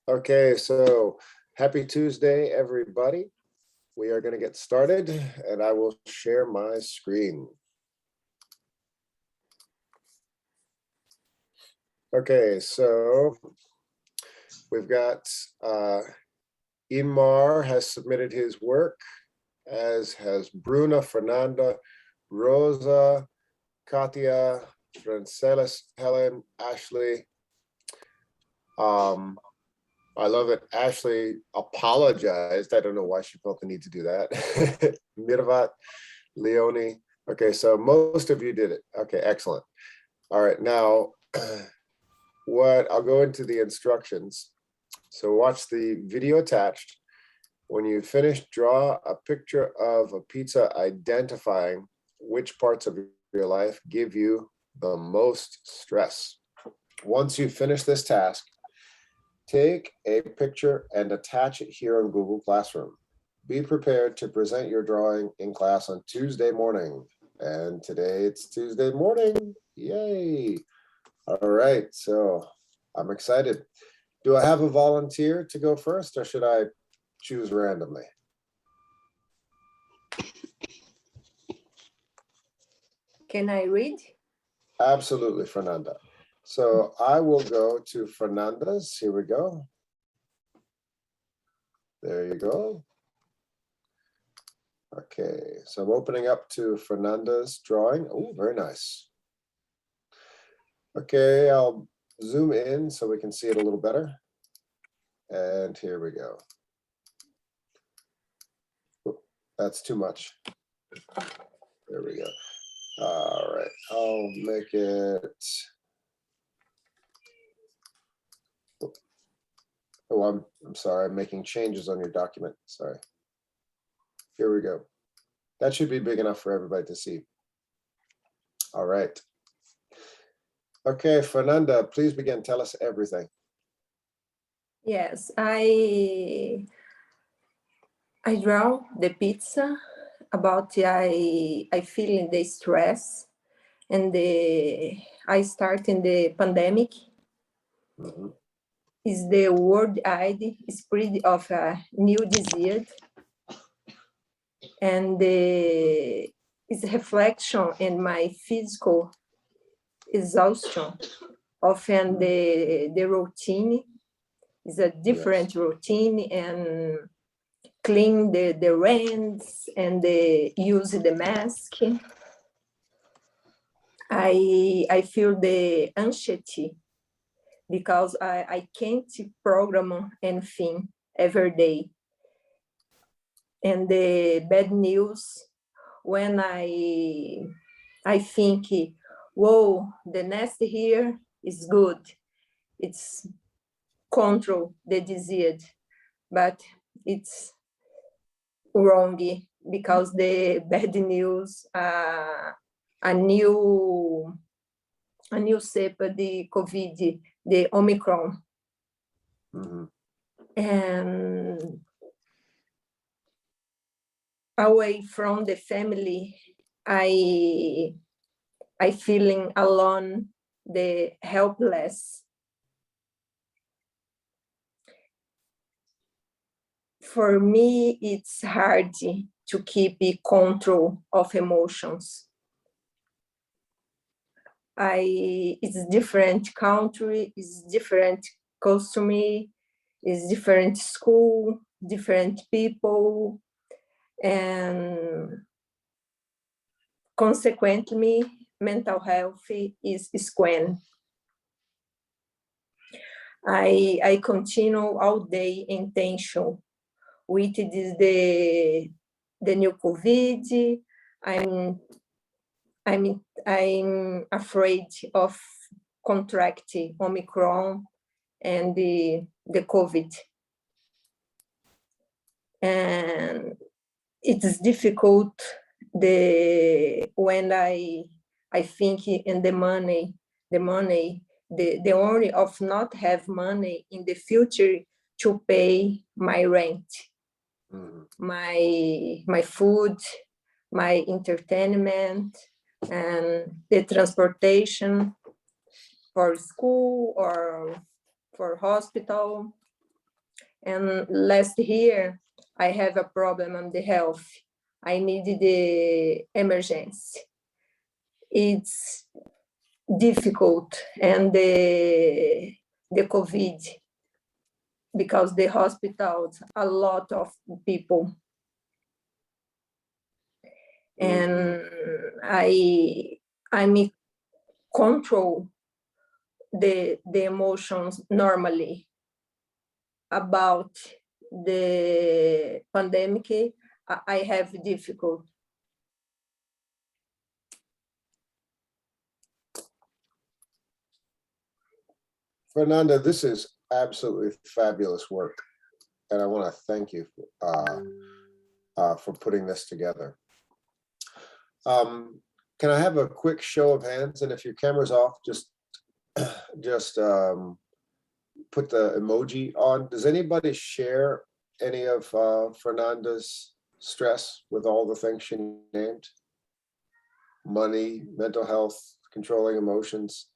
Okay, so happy Tuesday, everybody. We are going to get started and I will share my screen. Okay, so we've got Imar has submitted his work, as has Bruna, Fernanda, Rosa, Katia, Francelis, Helen, Ashley. I love it. Ashley apologized. I don't know why she felt the need to do that. Mirvat, Leonie. Okay, so most of you did it. Okay, excellent. All right, now I'll go into the instructions. So watch the video attached. When you finish, draw a picture of a pizza identifying which parts of your life give you the most stress. Once you finish this task, take a picture and attach it here on Google Classroom. Be prepared to present your drawing in class on Tuesday morning. And today it's Tuesday morning. Yay. All right, so I'm excited. Do I have a volunteer to go first or should I choose randomly? Can I read? Absolutely, Fernanda. So I will go to Fernanda's. Here we go. There you go. Okay, so I'm opening up to Fernanda's drawing. Oh, very nice. Okay, I'll zoom in so we can see it a little better. And here we go. Oh, that's too much. There we go. All right, I'll make it. Oh, I'm sorry, I'm making changes on your document. Sorry. Here we go. That should be big enough for everybody to see. All right. Okay, Fernanda, please begin. Tell us everything. Yes, I draw the pizza about I feeling the stress and I start in the pandemic. Is the worldwide spread of a new disease and is reflection in my physical exhaustion. Often the routine is a different routine and clean the rents and use the mask. I feel the anxiety because I can't program anything every day. And the bad news when I think, whoa, the next year is good. It's control the disease, but it's wrong because the bad news, a new cepa, the COVID, the Omicron. And away from the family, I feeling alone, the helpless. For me, it's hard to keep control of emotions. It's different country, it's different costume, it's different school, different people, and consequently, mental health is squan. I continue all day in tension with this the new COVID. I'm afraid of contracting Omicron and the COVID. And it is difficult when I think in the money, the only of not have money in the future to pay my rent, my food, my entertainment, and the transportation for school or for hospital. And last year, I have a problem on the health. I needed the emergency. It's difficult, and the COVID, because the hospitals, a lot of people. And I'm control the emotions normally about the pandemic. I have difficult. Fernanda, this is absolutely fabulous work. And I want to thank you for putting this together. Can I have a quick show of hands? And if your camera's off, just put the emoji on. Does anybody share any of Fernanda's stress with all the things she named? Money, mental health, controlling emotions,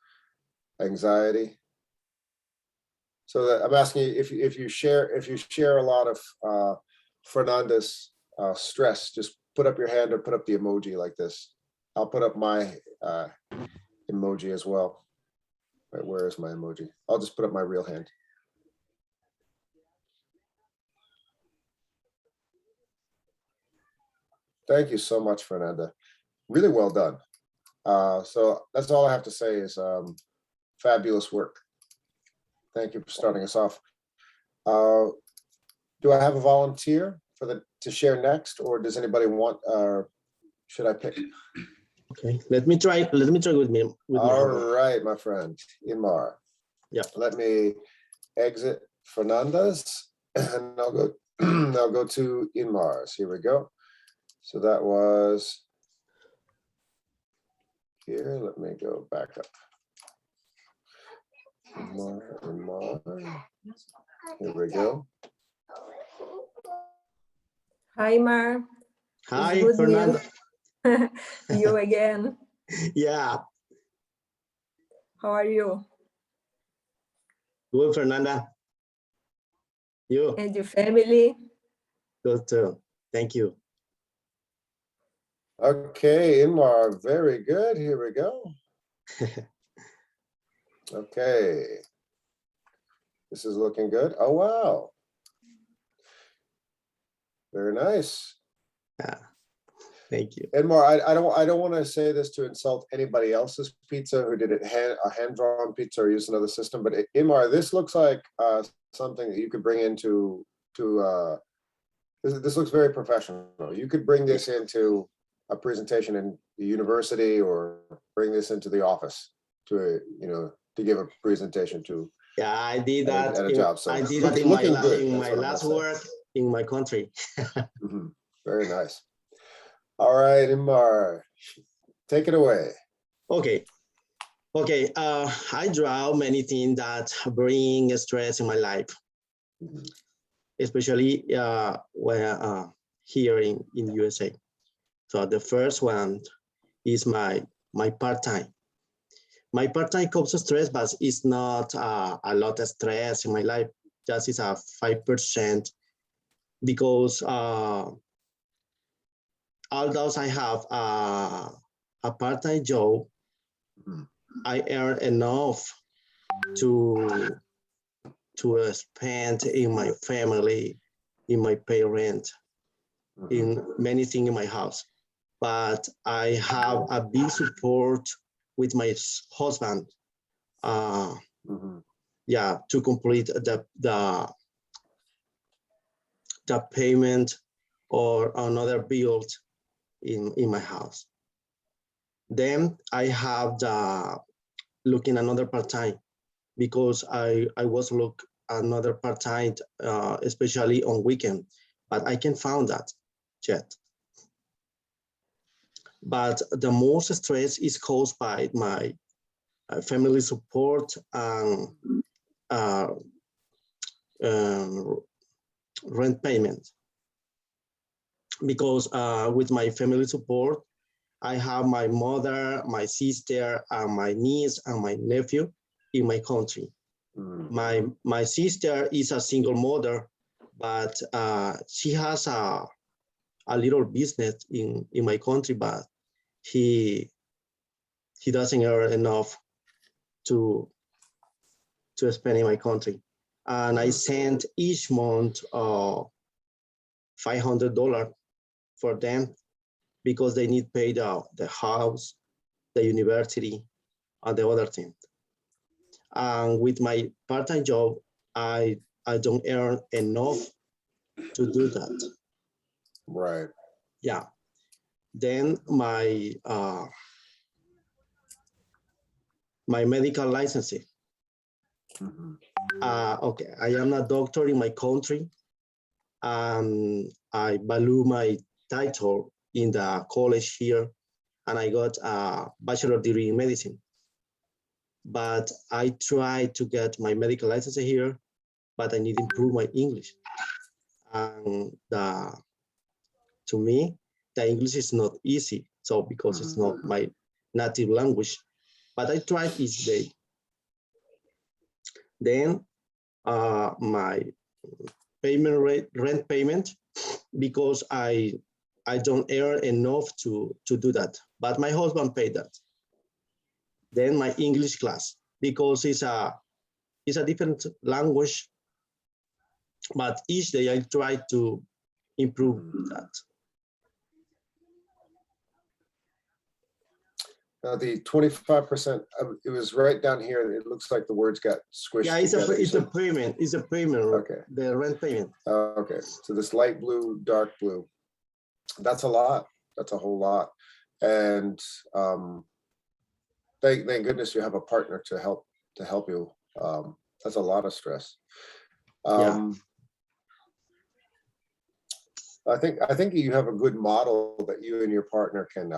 anxiety. So that I'm asking you if you share a lot of Fernanda's stress, just put up your hand or put up the emoji like this. I'll put up my emoji as well. Right, where is my emoji? I'll just put up my real hand. Thank you so much, Fernanda. Really well done. So that's all I have to say is fabulous work. Thank you for starting us off. Do I have a volunteer to share next, or does anybody want, should I pick? Okay, let me try with me. All right, my friend, Inmar. Yeah. Let me exit Fernanda's and I'll go, I'll go to Inmar's. Here we go. So that was here. Let me go back up. Inmar. Here we go. Hi, Mar. Hi, Good Fernanda. You again. Yeah, How are you? good, Fernanda. You, And your family? good too. Thank you. Okay, Inmar, very good. Here we go. Okay. This is looking good. Oh, wow. Very nice. Yeah, thank you. Inmar, I don't want to say this to insult anybody else's pizza who did it a hand-drawn pizza or use another system, but Inmar, this looks like something that you could bring into this looks very professional. You could bring this into a presentation in the university or bring this into the office to to give a presentation to. Yeah, I did that. At a job. So I did that in my last work in my country. Very nice. All right, Inmar, take it away. Okay. Okay. I draw many things that bring stress in my life, especially when here in USA. So the first one is my part-time. My part-time causes stress, but it's not a lot of stress in my life. Just is a 5% because although I have a part-time job, I earn enough to spend in my family, in my parents, in many things in my house. But I have a big support with my husband, yeah, to complete the payment or another bill in my house. Then I have looking another part-time because I was look another part-time, especially on weekend, but I can't find that yet. But the most stress is caused by my family support and rent payment. Because with my family support, I have my mother, my sister, and my niece and my nephew in my country. My sister is a single mother but she has a little business in my country, but he doesn't earn enough to spend in my country. And I send each month $500 for them because they need pay the house, the university, and the other thing. And with my part-time job, I don't earn enough to do that. Right. Yeah. Then my my medical licensing. Mhm. Okay, I am a doctor in my country, and I value my title in the college here, and I got a bachelor degree in medicine. But I tried to get my medical license here, but I need to improve my English. And to me, the English is not easy. So because it's not my native language, but I tried each day. Then my payment rate, rent payment, because I don't earn enough to do that. But my husband paid that. Then my English class, because it's a different language, but each day I try to improve that. Now the 25%, it was right down here. It looks like the words got squished Yeah, it's together. a payment. It's a payment. Okay. The rent payment. Okay, so this light blue, dark blue, that's a lot. That's a whole lot. And thank goodness you have a partner to help you. That's a lot of stress. Yeah. I think you have a good model that you and your partner can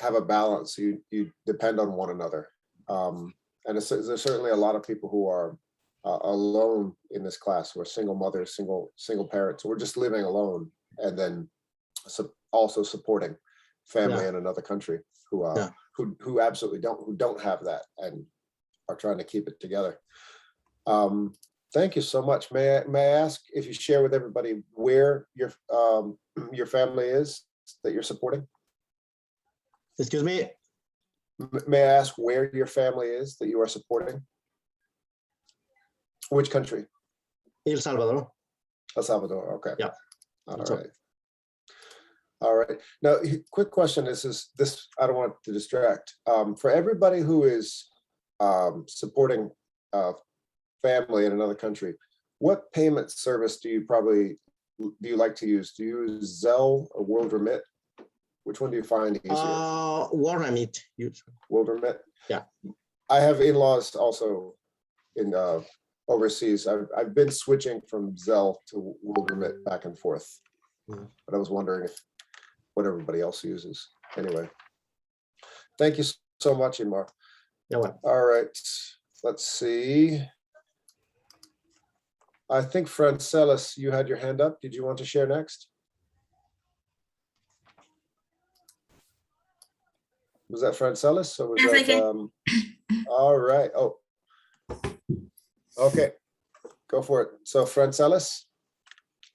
have a balance. You depend on one another. And there's certainly a lot of people who are alone in this class, who are single mothers, single parents, who are just living alone, and then also supporting family in another country who absolutely don't have that and are trying to keep it together. Thank you so much. May I ask if you share with everybody where your family is that you're supporting? Excuse me? May I ask where your family is that you are supporting? Which country? El Salvador. El Salvador, okay. Yeah. All right. All right. Now, quick question. This I don't want to distract. For everybody who is supporting family in another country, what payment service do you like to use? Do you use Zelle or World Remit? Which one do you find easier? World Remit. World Remit? Yeah. I have in-laws also in overseas. I've been switching from Zelle to World Remit back and forth. But I was wondering what everybody else uses. Anyway, thank you so much, Imar. Yeah. All right, let's see. I think Francelis, you had your hand up. Did you want to share next? Was that Francelis? Or was Yes, that, all right. Oh, okay. Go for it. So Francelis,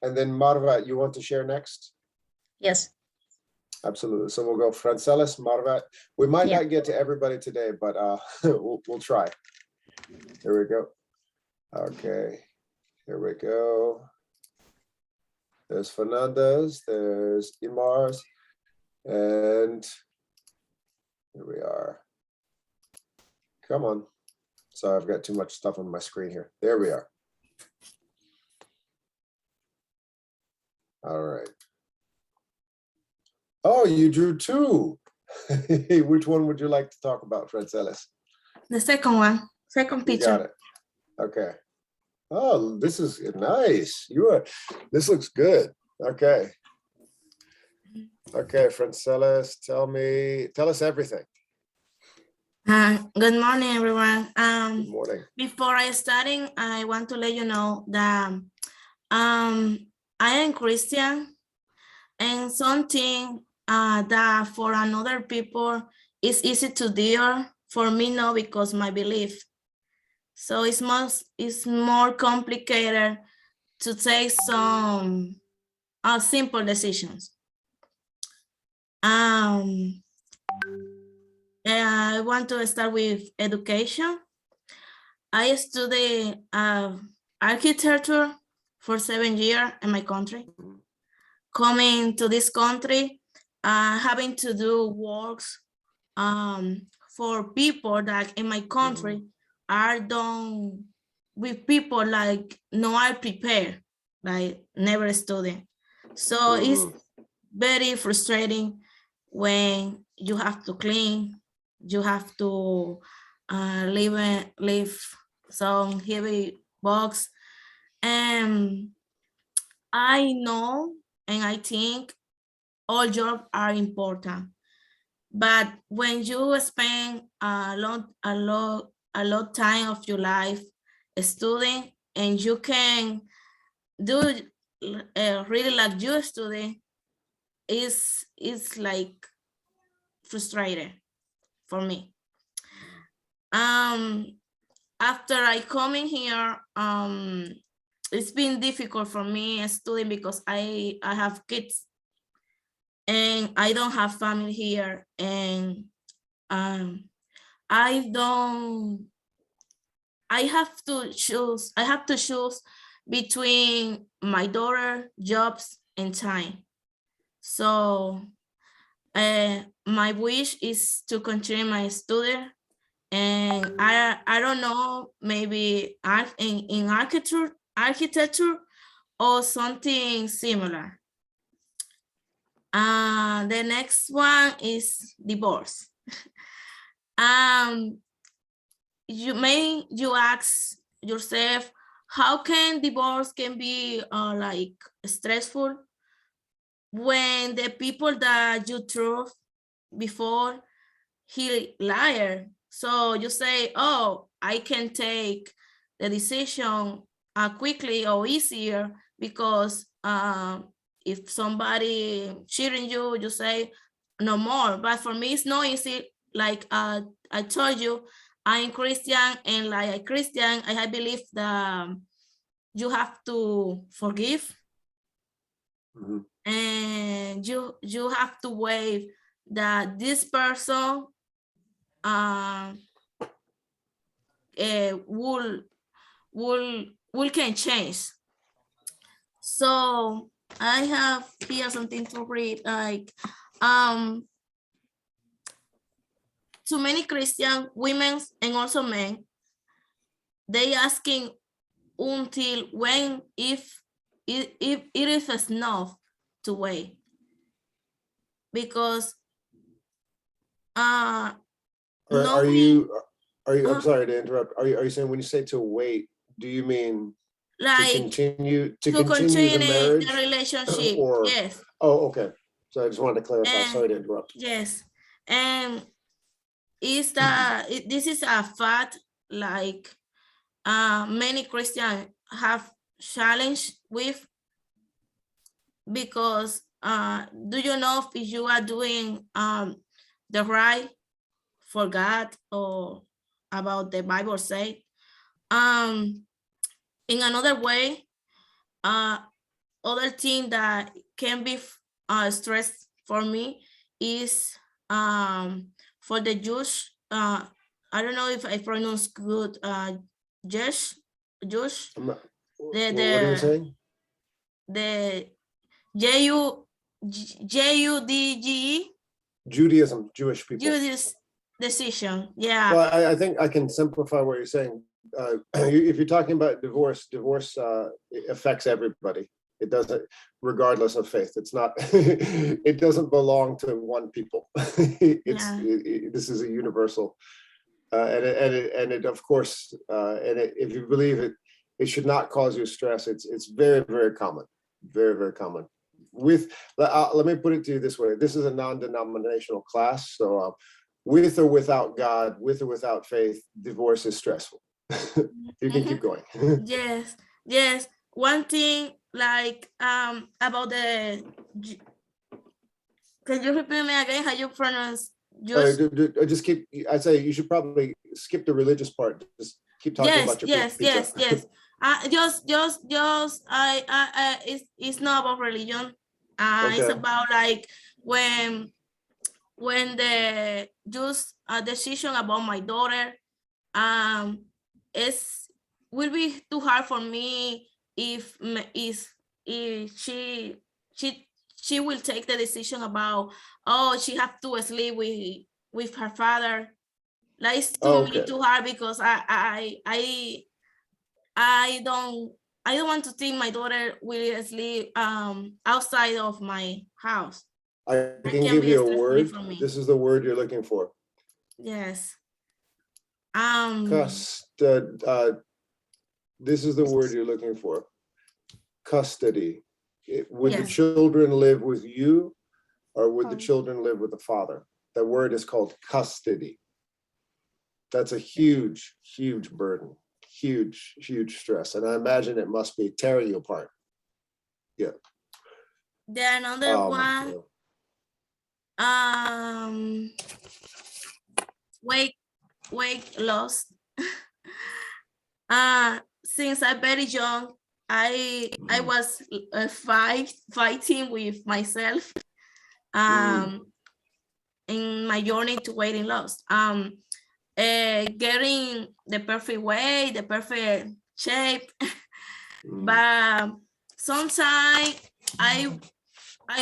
and then Marva, you want to share next? Yes. Absolutely. So we'll go Francelis, Marva. We might not get to everybody today, but we'll try. Here we go. Okay. Here we go. There's Fernandez, there's Imars, and here we are. Come on. Sorry, I've got too much stuff on my screen here. There we are. All right. Oh, you drew two. Which one would you like to talk about, Francelis? The second one, second You picture. got it. Okay. Oh, this is nice. This looks good. Okay. Okay, Francelis, tell us everything. Good morning, everyone. Good morning. Before I starting, I want to let you know that I am Christian, and something that for another people is easy to do, for me no, because my belief. So it's more complicated to take some simple decisions. And I want to start with education. I studied architecture for 7 years in my country. Coming to this country, having to do works for people that in my country are done with people like no are prepared, like never studied. So it's very frustrating when you have to clean, you have to lift some heavy box. And I know and I think all jobs are important, but when you spend a lot time of your life studying and you can do really like you study, is like frustrating for me. After I come in here, it's been difficult for me studying because I have kids and I don't have family here, and I have to choose between my daughter, jobs, and time. So my wish is to continue my study, and I don't know, maybe in architecture or something similar. The next one is divorce. You ask yourself, how can divorce can be like stressful when the people that you trust before he liar. So you say, oh, I can take the decision quickly or easier because if somebody cheating you, you say no more. But for me, it's not easy. Like I told you, I'm Christian, and like a Christian, I believe that you have to forgive, and you have to wait that this person will can change. So I have here something to read, like too many Christian women and also men, they asking until when if it is enough to wait, because Are you, I'm sorry to interrupt. Are you saying when you say to wait, do you mean to like continue to the continue marriage? the relationship? Or, yes. oh, okay. So I just wanted to clarify. And, sorry to interrupt. Yes, and is that this is a fact, like many Christians have challenge with, because do you know if you are doing the right for God or about the Bible say? In another way, other thing that can be stress for me is for the Jews. I don't know if I pronounce good. Jews. What are you saying? The J-U-D-G-E. Judaism, Jewish people. Jewish decision. Yeah. Well, I think I can simplify what you're saying. If you're talking about divorce affects everybody. It doesn't, regardless of faith. It's not. It doesn't belong to one people. This is a universal, and it of course, if you believe it, it should not cause you stress. It's very, very common, very, very common. Let me put it to you this way. This is a non-denominational class, so with or without God, with or without faith, divorce is stressful. You can keep going. Yes. One thing, like about the, can you repeat me again how you pronounce? Just keep. I say you should probably skip the religious part. Just keep talking about your pizza. Yes. It's not about religion. It's Okay. about like when the just a decision about my daughter, it's will be too hard for me if she will take the decision about, oh, she have to sleep with her father. Like it's to me Okay. too hard because I don't want to think my daughter will sleep outside of my house. I That can can give be you a stressful word. for me. This is the word you're looking for. Yes. This is the word you're looking for. Custody. Would the Yes. children live with you or would the children live with the father? The word is called custody. That's a huge, huge burden, huge, huge stress. And I imagine it must be tearing you apart. Yeah. The another one, yeah. weight loss. Since I'm very young, I was fighting with myself in my journey to weight loss. Getting the perfect weight, the perfect shape, but sometimes I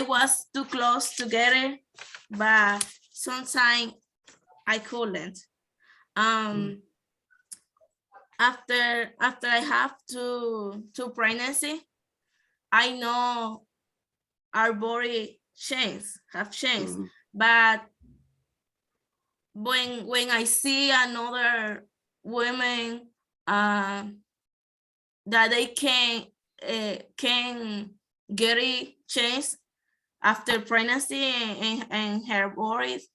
was too close together, but sometimes I couldn't. After I have two pregnancy, I know our body have changed, but when I see another women that they can get it changed after pregnancy and her bodies,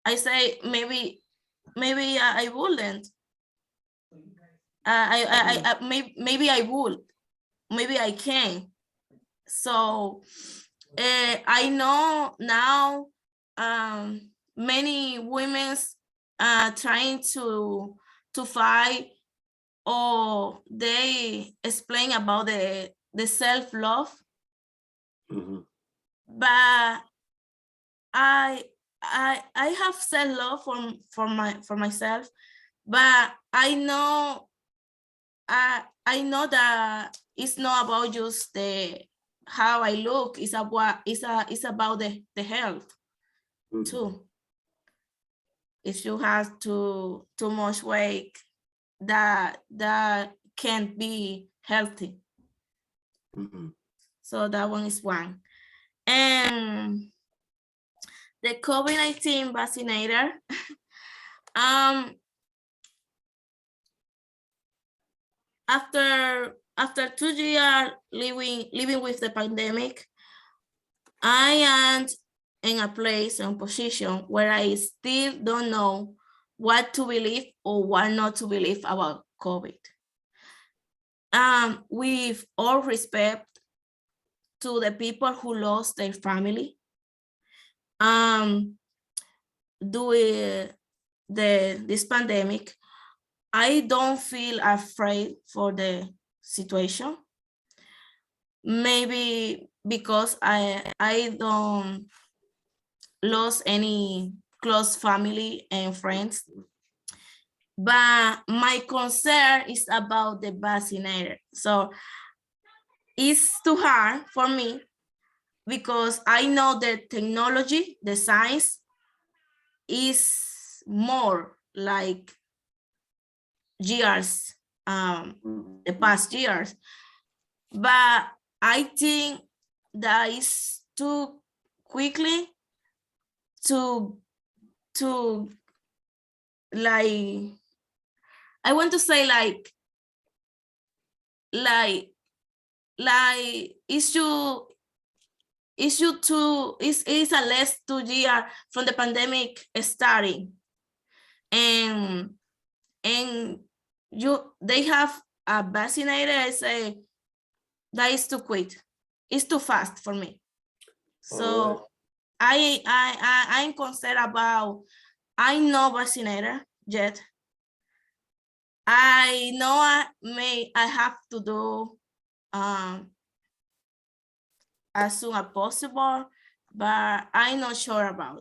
I say maybe I wouldn't. Maybe I would, maybe I can. So I know now many women's trying to fight, or they explain about the self-love, but I have self-love for myself, but I know that it's not about just how I look. It's about the health too. If you have too much weight, that can't be healthy. So that one is one. And the COVID-19 vaccinator. After 2 years living with the pandemic, I am in a place and position where I still don't know what to believe or what not to believe about COVID. With all respect to the people who lost their family, this pandemic, I don't feel afraid for the situation. Maybe because I don't lose any close family and friends, but my concern is about the vaccinator. So it's too hard for me because I know the technology, the science is more like years, the past years, but I think that is too quickly to like, I want to say like it's a less 2 years from the pandemic starting, and they have a vaccinator. I say that is too quick, it's too fast for me. So I'm concerned about, I'm not vaccinated yet. I know I have to do as soon as possible, but I'm not sure about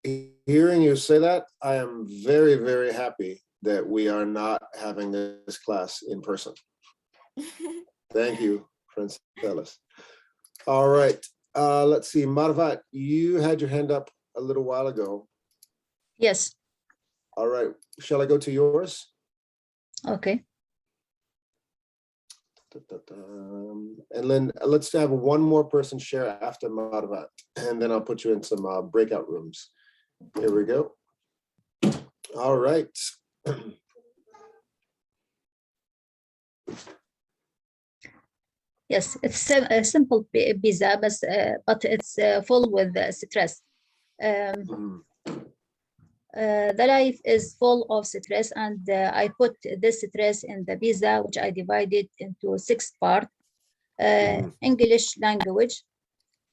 it. Hearing you say that, I am very, very happy that we are not having this class in person. Thank you, Prince Ellis. All right, let's see, Marvat, you had your hand up a little while ago. Yes, All right, shall I go to yours? okay. And then let's have one more person share after Marvat, and then I'll put you in some breakout rooms. Here we go. All right. Yes, it's a simple pizza, but it's full with stress. Mhm. The life is full of stress, and I put this stress in the pizza, which I divided into 6 parts. Mhm. English language.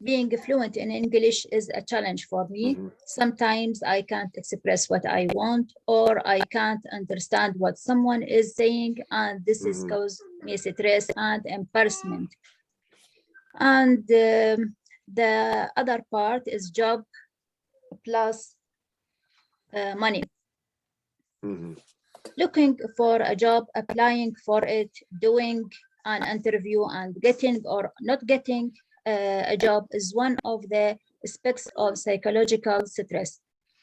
Being fluent in English is a challenge for me. Mhm. Sometimes I can't express what I want, or I can't understand what someone is saying, and this is Mhm. cause me stress and embarrassment. And the other part is job plus money. Mhm. Looking for a job, applying for it, doing an interview, and getting or not getting a job is one of the aspects of psychological stress.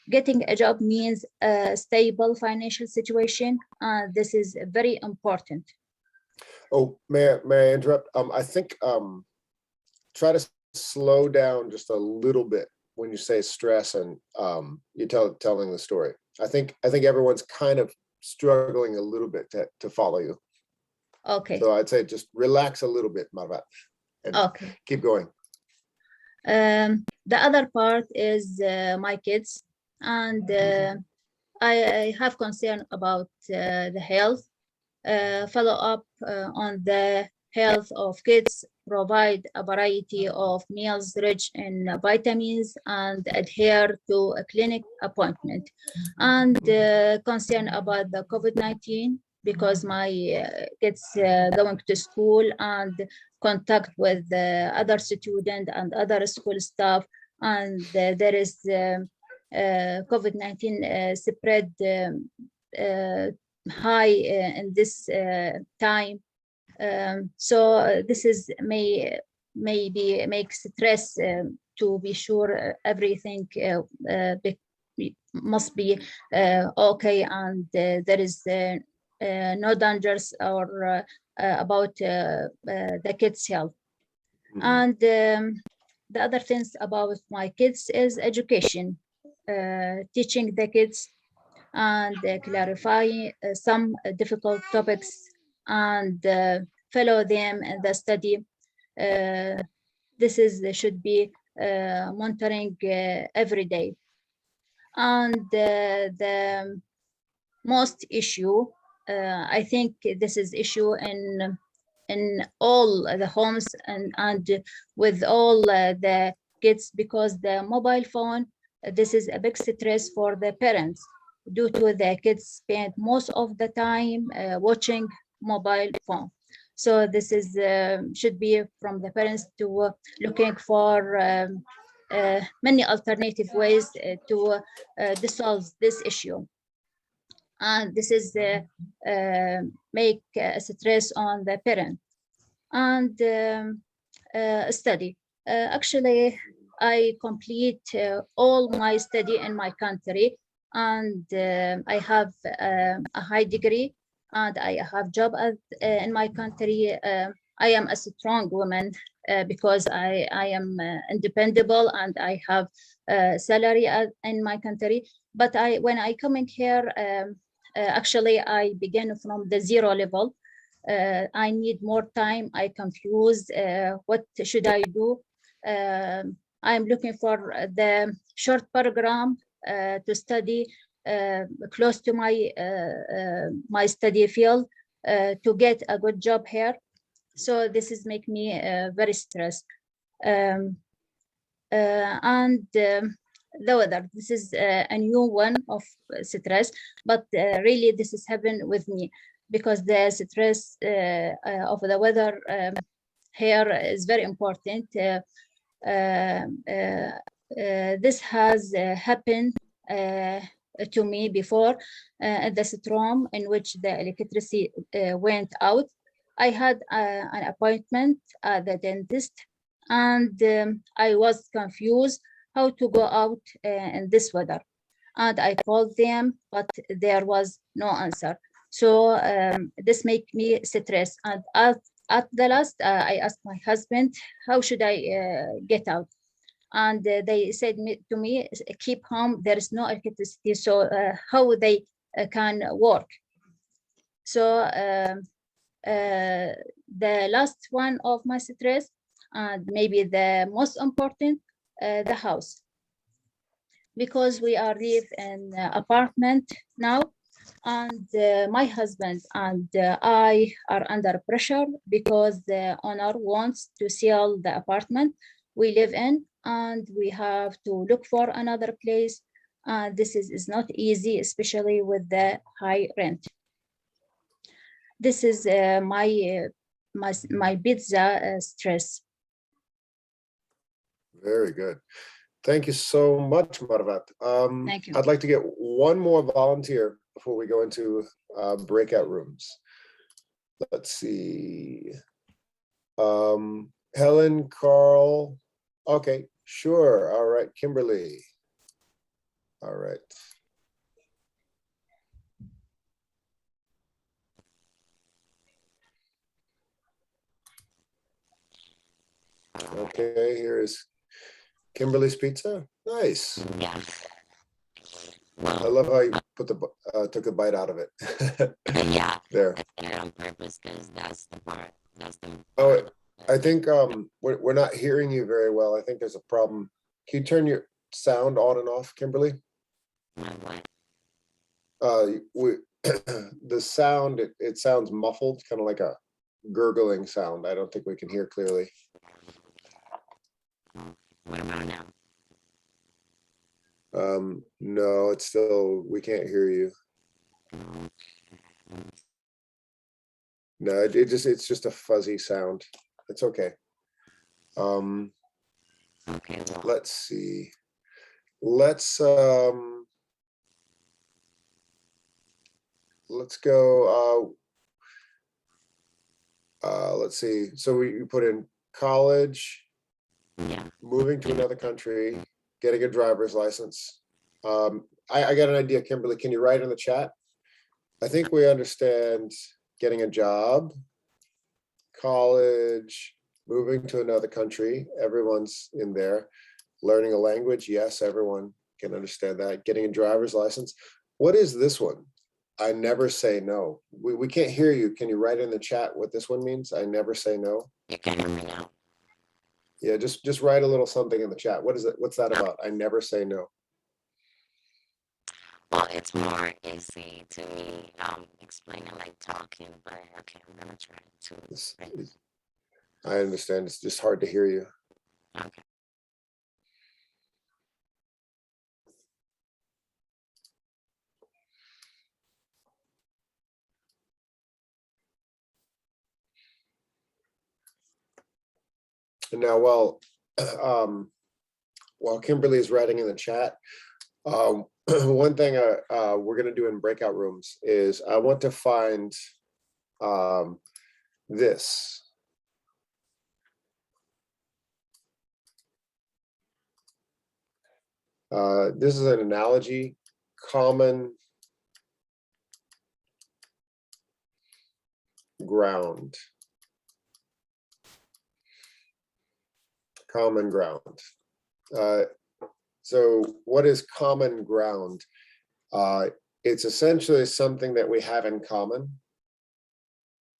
Getting a job means a stable financial situation, and this is very important. Oh, may I interrupt? I think try to slow down just a little bit when you say stress and you're telling the story. I think everyone's kind of struggling a little bit to follow you. Okay, So I'd say just relax a little bit, Marvat, and okay. keep going. The other part is my kids, and I have concern about the health, follow up on the health of kids, provide a variety of meals rich in vitamins, and adhere to a clinic appointment. And concern about the COVID-19, because my kids going to school and contact with other student and other school staff, and there is COVID-19 spread high in this time. So this is maybe makes stress to be sure everything must be okay, and there is no dangers or about the kids' health. Mhm. And the other things about my kids is education, teaching the kids and clarifying some difficult topics, and follow them in the study. This should be monitoring every day. And the most issue, I think this is issue in all the homes and with all the kids, because the mobile phone, this is a big stress for the parents due to the kids spend most of the time watching mobile phone. So this is should be from the parents to looking for many alternative ways to dissolve this issue. And this is make stress on the parent. And study. Actually, I complete all my study in my country, and I have a high degree, and I have job in my country. I am a strong woman because I am independent, and I have salary in my country. But when I coming here, actually I began from the 0 level. I need more time. I confused. What should I do? I'm looking for the short program to study close to my study field to get a good job here. So this is make me very stressed. And the weather. This is a new one of stress, but really this has happened with me because the stress of the weather here is very important. This has happened to me before at the storm in which the electricity went out. I had an appointment at the dentist, and I was confused how to go out in this weather. And I called them, but there was no answer. So this made me stressed. And at the last, I asked my husband, how should I get out? And they said to me, keep home, there is no electricity, so how they can work. So the last one of my stress, and maybe the most important, the house. Because we are live in apartment now, and my husband and I are under pressure because the owner wants to sell the apartment we live in, and we have to look for another place. This is not easy, especially with the high rent. This is my pizza stress. Very good. Thank you so much, Marvat. Thank you. I'd like to get one more volunteer before we go into breakout rooms. Let's see. Helen, Carl. Okay, sure. All right, Kimberly. All right. Okay, here is Kimberly's Pizza. Nice. Yeah. I love how you put took a bite out of it. Yeah. There. I did it on purpose because that's the part. That's the Oh, part. I think we're not hearing you very well. I think there's a problem. Can you turn your sound on and off, Kimberly? My what? The sound, it sounds muffled, kind of like a gurgling sound. I don't think we can hear clearly. What about now? No, it's still, we can't hear you. No, it's just a fuzzy sound. It's okay. Okay, well, Let's see. Let's go, let's see. So you put in college, yeah. moving to another country, getting a driver's license. I got an idea, Kimberly. Can you write in the chat? I think we understand getting a job, college, moving to another country. Everyone's in there. Learning a language. Yes, everyone can understand that. Getting a driver's license. What is this one? I never say no. We can't hear you. Can you write in the chat what this one means? I never say no. You can hear me now. Yeah, just write a little something in the chat. What is it? What's that about? I never say no. Well, it's more easy to me explaining like talking, but okay, I'm gonna try to. I understand. It's just hard to hear you. Okay. And now, while Kimberly is writing in the chat, one thing we're going to do in breakout rooms is I want to find this. This is an analogy, common ground. Common ground. So what is common ground? It's essentially something that we have in common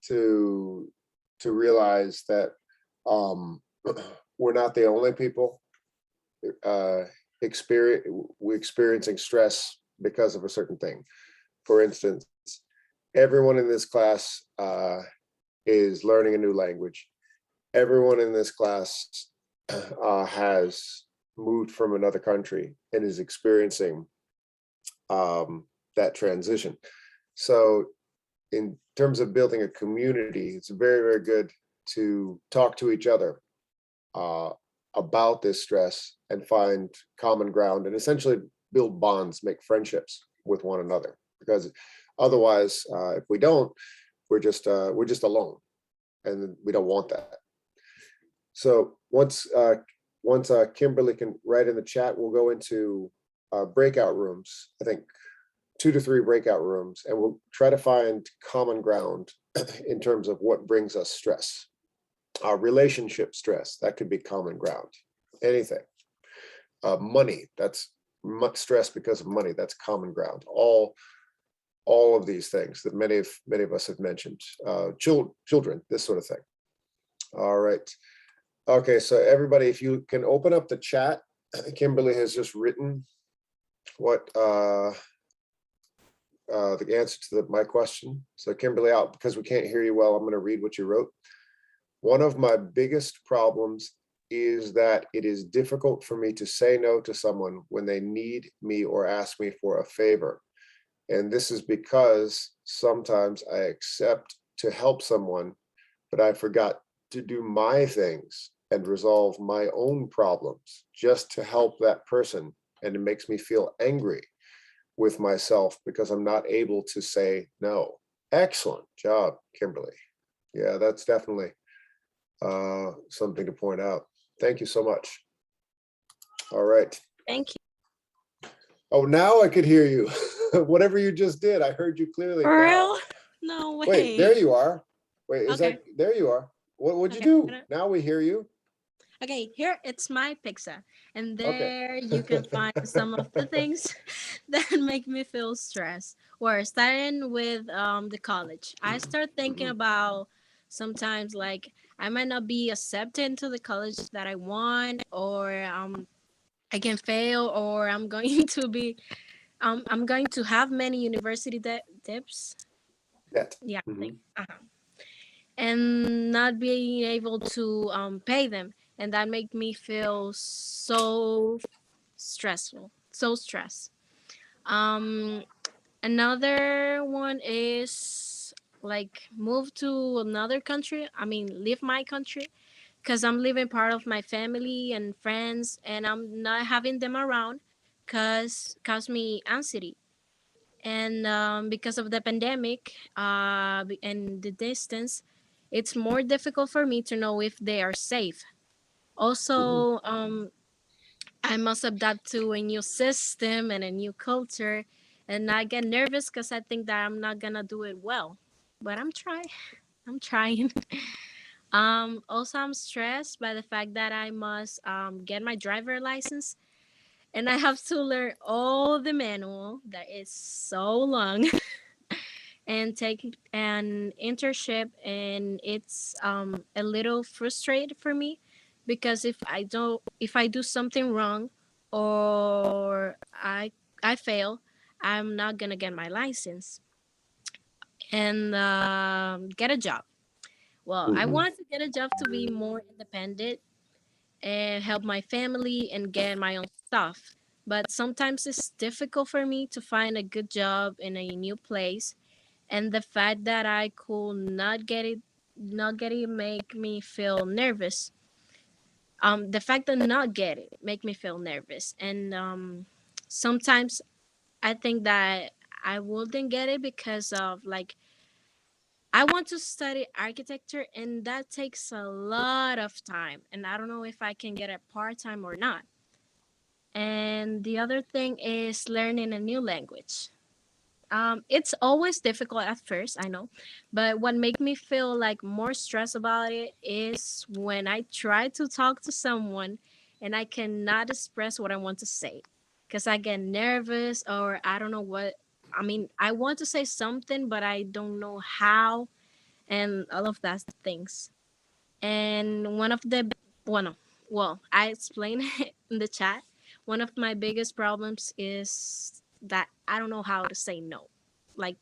to realize that we're not the only people experiencing stress because of a certain thing. For instance, everyone in this class is learning a new language. Everyone in this class has moved from another country and is experiencing that transition. So in terms of building a community, it's very, very good to talk to each other about this stress and find common ground and essentially build bonds, make friendships with one another. Because otherwise, if we don't, we're just alone, and we don't want that. So once Kimberly can write in the chat, we'll go into breakout rooms. I think 2 to 3 breakout rooms, and we'll try to find common ground in terms of what brings us stress. Relationship stress, that could be common ground. Anything. Money, that's much stress because of money, that's common ground. All of these things that many of us have mentioned. Children, this sort of thing. All right. Okay, so everybody, if you can open up the chat, Kimberly has just written what the answer to my question. So Kimberly, out because we can't hear you well, I'm going to read what you wrote. One of my biggest problems is that it is difficult for me to say no to someone when they need me or ask me for a favor. And this is because sometimes I accept to help someone, but I forgot to do my things and resolve my own problems just to help that person. And it makes me feel angry with myself because I'm not able to say no. Excellent job, Kimberly. Yeah, that's definitely something to point out. Thank you so much. All right. Thank you. Oh, now I could hear you. Whatever you just did, I heard you clearly. For now. real? No way. Wait, there you are. Wait, is Okay. there you are. What'd you Okay, do? Now we hear you. Okay, here it's my pizza, and Okay. there you can find some of the things that make me feel stressed. Or starting with the college, I start thinking Mhm. about sometimes like I might not be accepted into the college that I want, or I can fail, or I'm going to be I'm going to have many university debts. That. Yeah, I Mhm. think. And not being able to pay them, and that make me feel so stressed. um Another one is like move to another country, I mean leave my country, because I'm leaving part of my family and friends, and I'm not having them around because cause me anxiety. And because of the pandemic and the distance, it's more difficult for me to know if they are safe. Also, I must adapt to a new system and a new culture, and I get nervous because I think that I'm not gonna do it well, but I'm trying. Also, I'm stressed by the fact that I must get my driver license, and I have to learn all the manual that is so long. And take an internship, and it's a little frustrated for me because if I do something wrong, or I fail, I'm not gonna get my license and get a job. Well, I Mhm. wanted to get a job to be more independent and help my family and get my own stuff, but sometimes it's difficult for me to find a good job in a new place, and the fact that I could not get it make me feel nervous. The fact that not get it make me feel nervous, and sometimes I think that I wouldn't get it because of like I want to study architecture, and that takes a lot of time, and I don't know if I can get it part time or not. And the other thing is learning a new language. It's always difficult at first, I know, but what make me feel like more stressed about it is when I try to talk to someone and I cannot express what I want to say because I get nervous, or I don't know what. I mean, I want to say something, but I don't know how, and all of that things. And one of the one, of- well, I explained it in the chat. One of my biggest problems is that I don't know how to say no. Like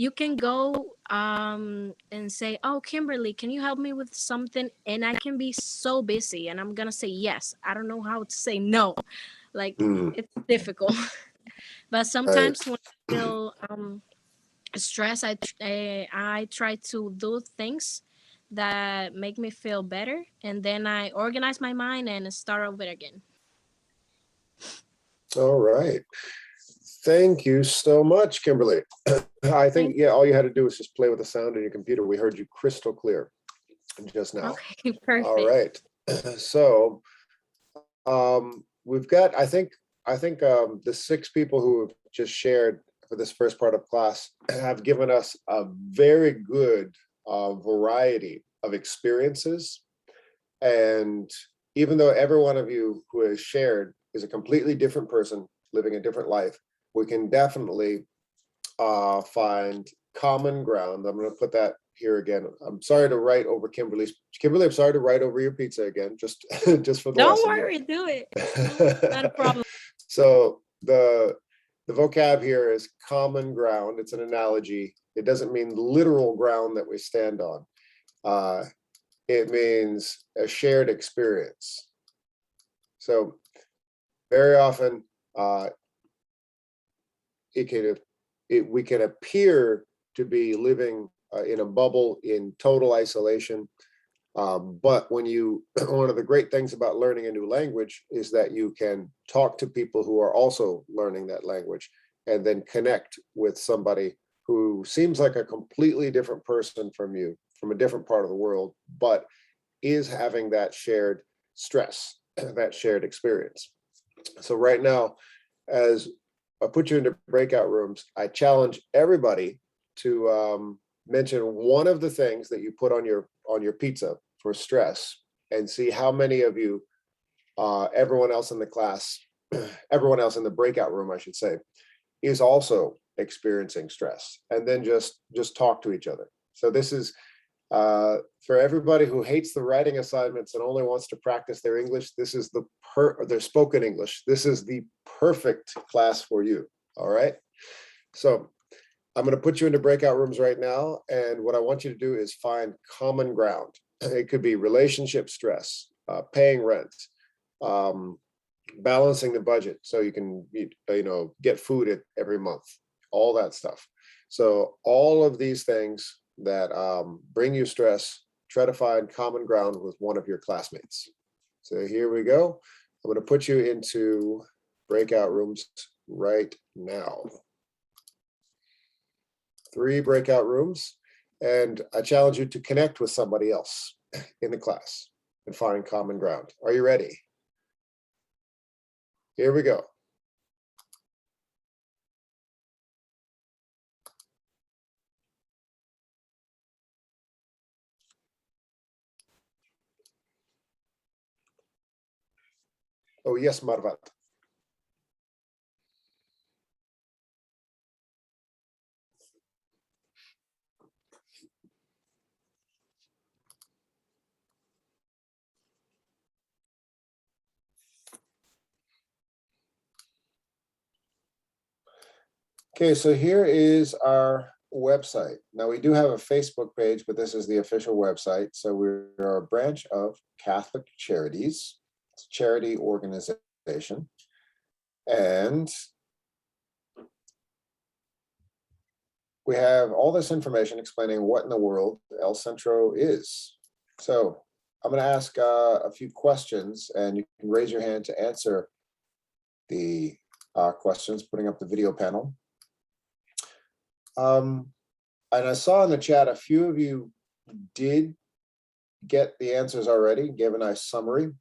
you can go and say, oh, Kimberly, can you help me with something? And I can be so busy and I'm gonna say yes. I don't know how to say no. Like Mm, it's difficult. But right. sometimes when I feel stressed, I try to do things that make me feel better, and then I organize my mind and start over again. All right. Thank you so much, Kimberly. I think, yeah, all you had to do was just play with the sound on your computer. We heard you crystal clear just now. Okay, All perfect. right. So we've got, I think the 6 people who have just shared for this first part of class have given us a very good variety of experiences. And even though every one of you who has shared is a completely different person living a different life, we can definitely find common ground. I'm going to put that here again. I'm sorry to write over Kimberly's. Kimberly, I'm sorry to write over your pizza again, just for the Don't lesson. worry, do it. Not a problem. So the vocab here is common ground. It's an analogy. It doesn't mean literal ground that we stand on. It means a shared experience. So very often we can appear to be living in a bubble in total isolation. But when one of the great things about learning a new language is that you can talk to people who are also learning that language and then connect with somebody who seems like a completely different person from you, from a different part of the world, but is having that shared stress, that shared experience. So right now, as I put you into breakout rooms, I challenge everybody to mention one of the things that you put on your pizza for stress, and see how many of you, everyone else in the class, everyone else in the breakout room, I should say, is also experiencing stress, and then just talk to each other. So this is for everybody who hates the writing assignments and only wants to practice their English. This is their spoken English. This is the perfect class for you. All right. So I'm going to put you into breakout rooms right now. And what I want you to do is find common ground. It could be relationship stress, paying rent, balancing the budget so you can get food every month, all that stuff. So all of these things that bring you stress, try to find common ground with one of your classmates. So here we go. I'm going to put you into breakout rooms right now. 3 breakout rooms, and I challenge you to connect with somebody else in the class and find common ground. Are you ready? Here we go. Oh, yes, Marvat. Okay, so here is our website. Now we do have a Facebook page, but this is the official website. So we're a branch of Catholic Charities. It's a charity organization. And we have all this information explaining what in the world El Centro is. So I'm going to ask a few questions, and you can raise your hand to answer the questions, putting up the video panel. And I saw in the chat, a few of you did get the answers already, gave a nice summary.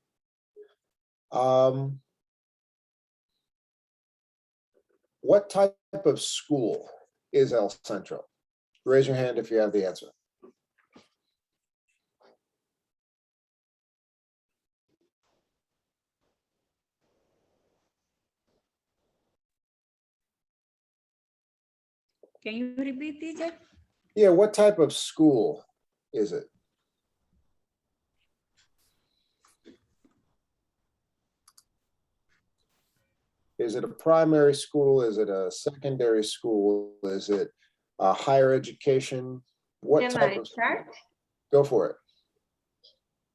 What type of school is El Centro? Raise your hand if you have the answer. Can you repeat, teacher? Yeah, what type of school is it? Is it a primary school? Is it a secondary school? Is it higher education. What Can type I of, start? go for it.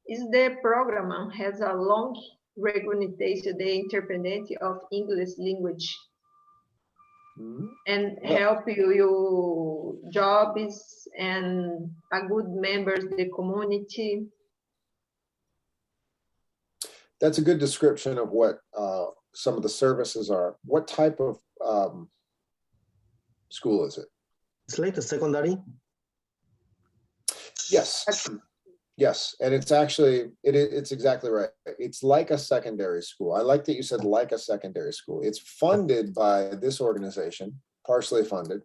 Is the program has a long regulation the interpret of English language Hmm? and Yeah. help you jobs and a good members the community. That's a good description of what some of the services are. What type of school is it? It's like a secondary. Yes. Yes, and it's actually, it's exactly right. It's like a secondary school. I like that you said like a secondary school. It's funded by this organization, partially funded,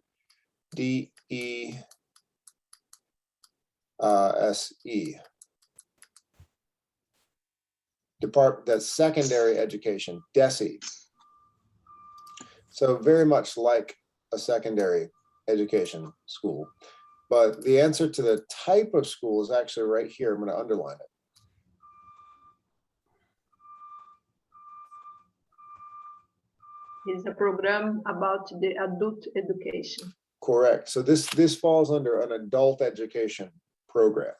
DESE. Department, that's secondary education, DESE. So very much like a secondary education school. But the answer to the type of school is actually right here. I'm going to underline it. It's a program about the adult education. Correct. So this falls under an adult education program.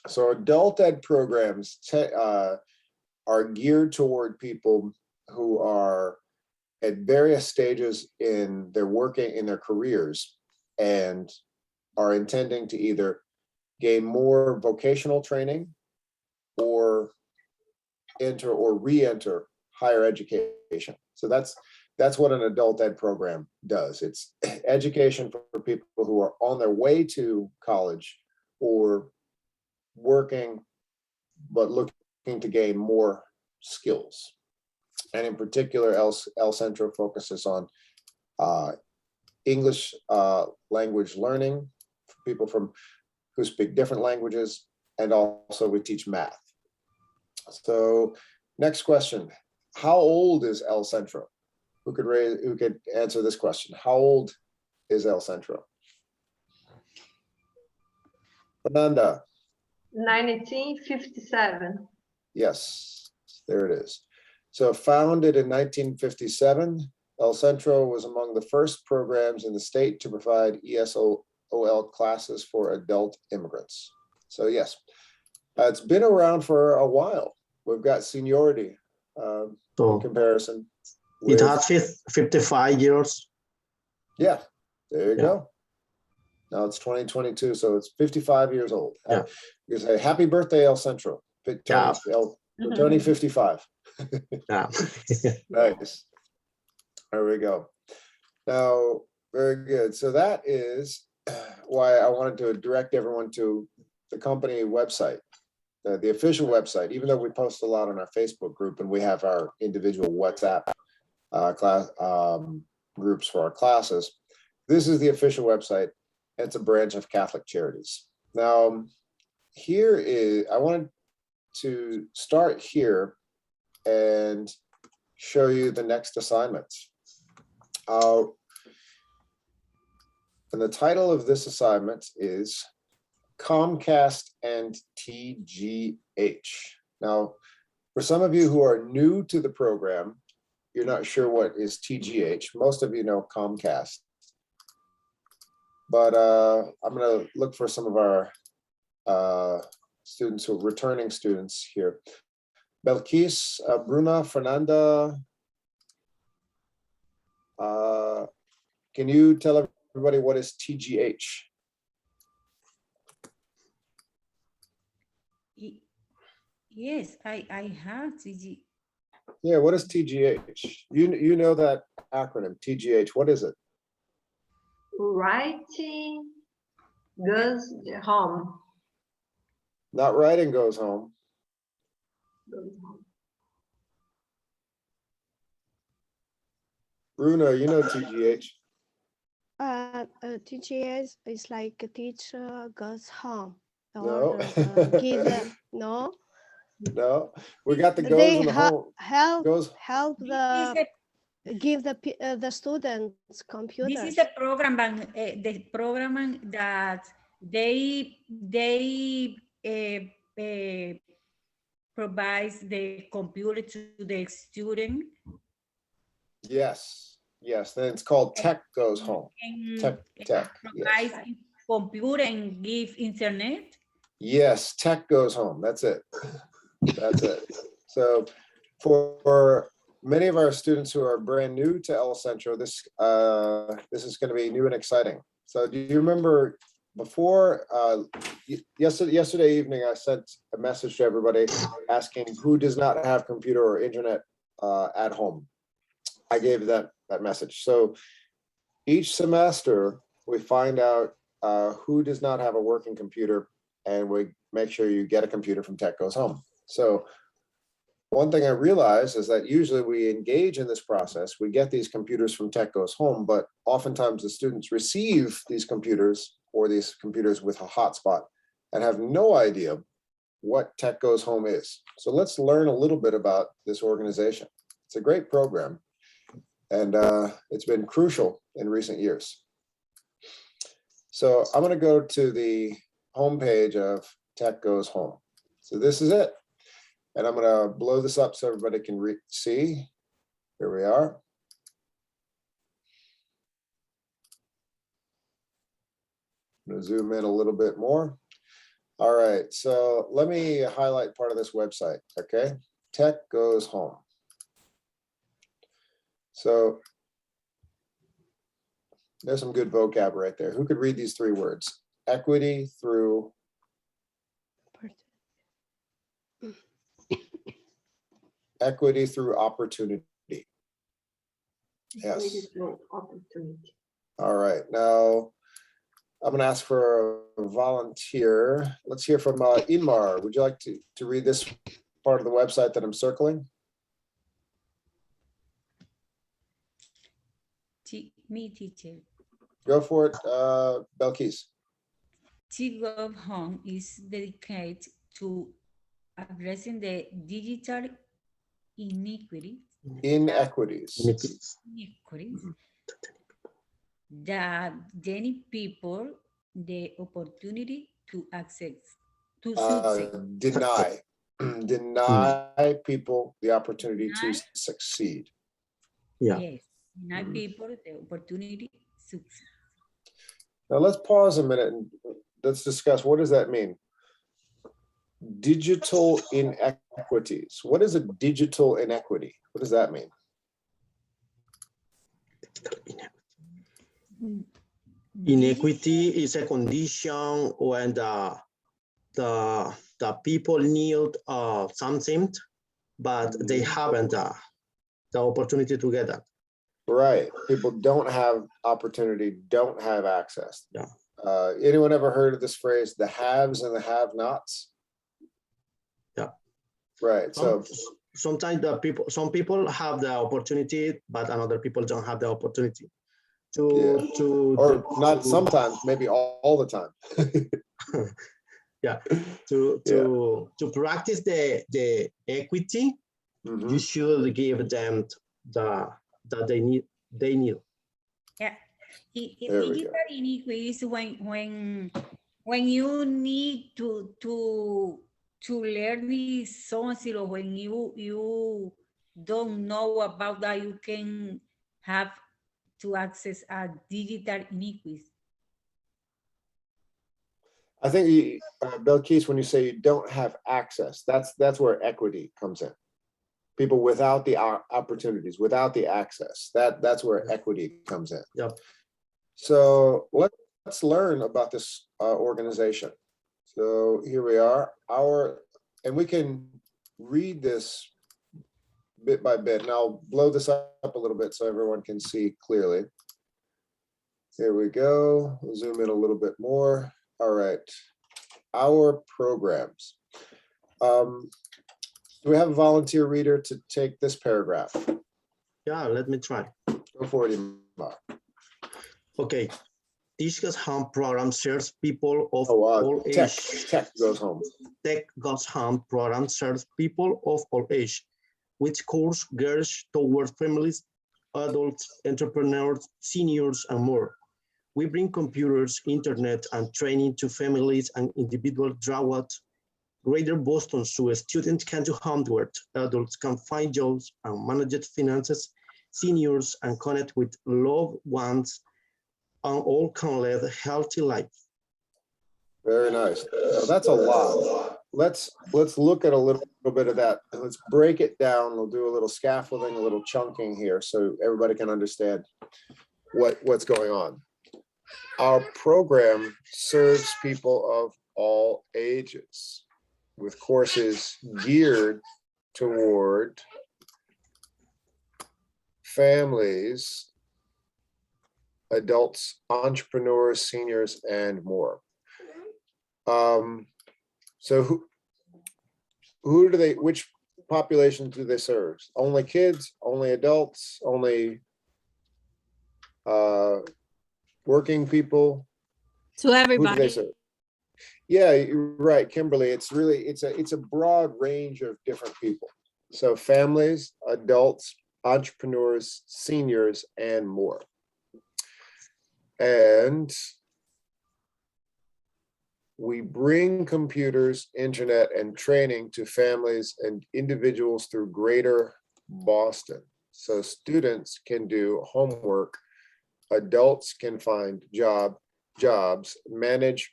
So adult ed programs are geared toward people who are at various stages in their working, in their careers, and are intending to either gain more vocational training or enter or re-enter higher education. So that's what an adult ed program does. It's education for people who are on their way to college or working, but looking to gain more skills. And in particular, El Centro focuses on English language learning for people who speak different languages, and also we teach math. So next question, how old is El Centro? Who could answer this question? How old is El Centro? Fernanda. 1957. Yes, there it is. So founded in 1957, El Centro was among the first programs in the state to provide ESOL classes for adult immigrants. So yes, it's been around for a while. We've got seniority in So comparison. it with- has 55 years. Yeah, there you Yeah. go. Now it's 2022, so it's 55 years old. Yeah. You say happy birthday, El Centro. Yeah. We're turning 55. Yeah. Nice. There we go. Now, very good. So that is why I wanted to direct everyone to the company website, the official website, even though we post a lot on our Facebook group and we have our individual WhatsApp class groups for our classes. This is the official website. It's a branch of Catholic Charities. Now, here is, I wanted to start here and show you the next assignments. And the title of this assignment is Comcast and TGH. Now, for some of you who are new to the program, you're not sure what is TGH. Most of you know Comcast. But I'm going to look for some of our students who are returning students here. Belkis, Bruna, Fernanda, can you tell everybody what is TGH? Yes, I have TG. Yeah, what is TGH? You know that acronym, TGH, what is it? Writing goes home. Not writing goes home. Goes home. Bruno, you know TGH. TGS is like a teacher goes home. No. Give no. No, we got the goes They and the home. help Goes. give the students computers. This is the program that they provides the computer to the student. Yes, Yes, then it's called Tech Goes Home. Can Tech, yes. provide computer and give internet. Yes, Tech Goes Home. That's it. That's it. So for many of our students who are brand new to El Centro, this is going to be new and exciting. So do you remember before yesterday evening, I sent a message to everybody asking who does not have computer or internet at home. I gave that message. So each semester we find out who does not have a working computer, and we make sure you get a computer from Tech Goes Home. So one thing I realized is that usually we engage in this process, we get these computers from Tech Goes Home, but oftentimes the students receive these computers or these computers with a hotspot and have no idea what Tech Goes Home is. So let's learn a little bit about this organization. It's a great program, and it's been crucial in recent years. So I'm going to go to the homepage of Tech Goes Home. So this is it. And I'm going to blow this up so everybody can see. Here we are. I'm going to zoom in a little bit more. All right, so let me highlight part of this website, okay? Tech Goes Home. So there's some good vocab right there. Who could read these three words? Equity through equity through opportunity. Yes. All right, now I'm going to ask for a volunteer. Let's hear from Inmar. Would you like to read this part of the website that I'm circling? Me, teacher. Go for it, Belkis. Tech Goes Home is dedicated to addressing the digital inequities that deny people the opportunity to access, to succeed. Deny people the opportunity to succeed. Yeah. Yes, deny people the opportunity to succeed. Now let's pause a minute and let's discuss, what does that mean? Digital inequities. What is a digital inequity? What does that mean? Inequity is a condition when the people need something, but they haven't the opportunity to get that. Right. People don't have opportunity, don't have access. Yeah. Anyone ever heard of this phrase, the haves and the have-nots? Yeah. Right. So sometimes some people have the opportunity, but other people don't have the opportunity sometimes, maybe all the time. Yeah. To practice the equity, you should give them that they need. Yeah. Digital inequity is when you need to learn this something, or when you don't know about that, you can have to access a digital inequities. I think, Belkis, when you say you don't have access, that's where equity comes in. People without the opportunities, without the access, that's where equity comes in. Yep. So let's learn about this organization. So here we are, and we can read this bit by bit, and I'll blow this up a little bit so everyone can see clearly. Here we go. We'll zoom in a little bit more. All right, our programs. Do we have a volunteer reader to take this paragraph? Yeah, let me try. Go for it, Imar. Okay. Tech Goes Home program serves people of all age. Tech Goes Home. Tech Goes Home program serves people of all age, which course gears towards families, adults, entrepreneurs, seniors, and more. We bring computers, internet, and training to families and individuals throughout Greater Boston so students can do homework, adults can find jobs and manage finances, seniors and connect with loved ones, and all can live a healthy life. Very nice. Now, that's a lot. Let's look at a little bit of that. Let's break it down. We'll do a little scaffolding, a little chunking here so everybody can understand what's going on. Our program serves people of all ages with courses geared toward families, adults, entrepreneurs, seniors, and more. So who do they, which population do they serve? Only kids, only adults, only working people? To Who do they everybody. serve? Yeah, you're right, Kimberly. It's really, it's a broad range of different people. So families, adults, entrepreneurs, seniors, and more. And we bring computers, internet, and training to families and individuals through Greater Boston. So students can do homework, adults can find jobs, manage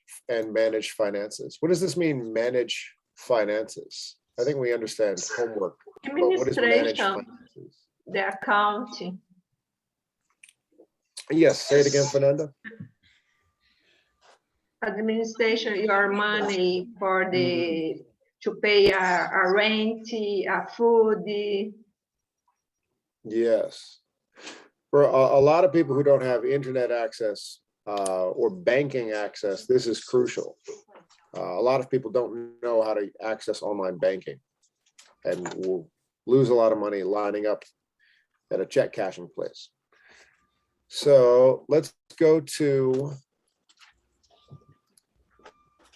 finances. What does this mean, manage finances? I think we understand homework, but what is manage Administration, finances? the accounting. Yes, say it again, Fernanda. Administration, your money for the to pay a rent, a food. Yes. For a lot of people who don't have internet access or banking access, this is crucial. A lot of people don't know how to access online banking and will lose a lot of money lining up at a check cashing place. So let's go to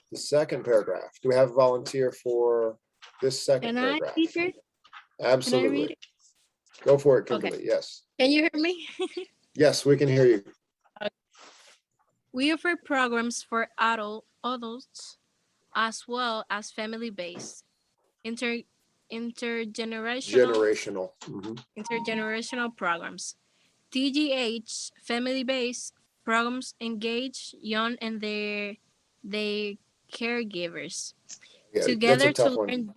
the second paragraph. Do we have a volunteer for this second Can I, paragraph? teacher? Absolutely. it? Go for it, Okay. Kimberly. Yes. Can you hear me? Yes, we can hear you. We offer programs for adults as well as family-based, intergenerational Generational. intergenerational programs. TGH family-based programs engage young and their caregivers Yeah, together that's a tough to one. learn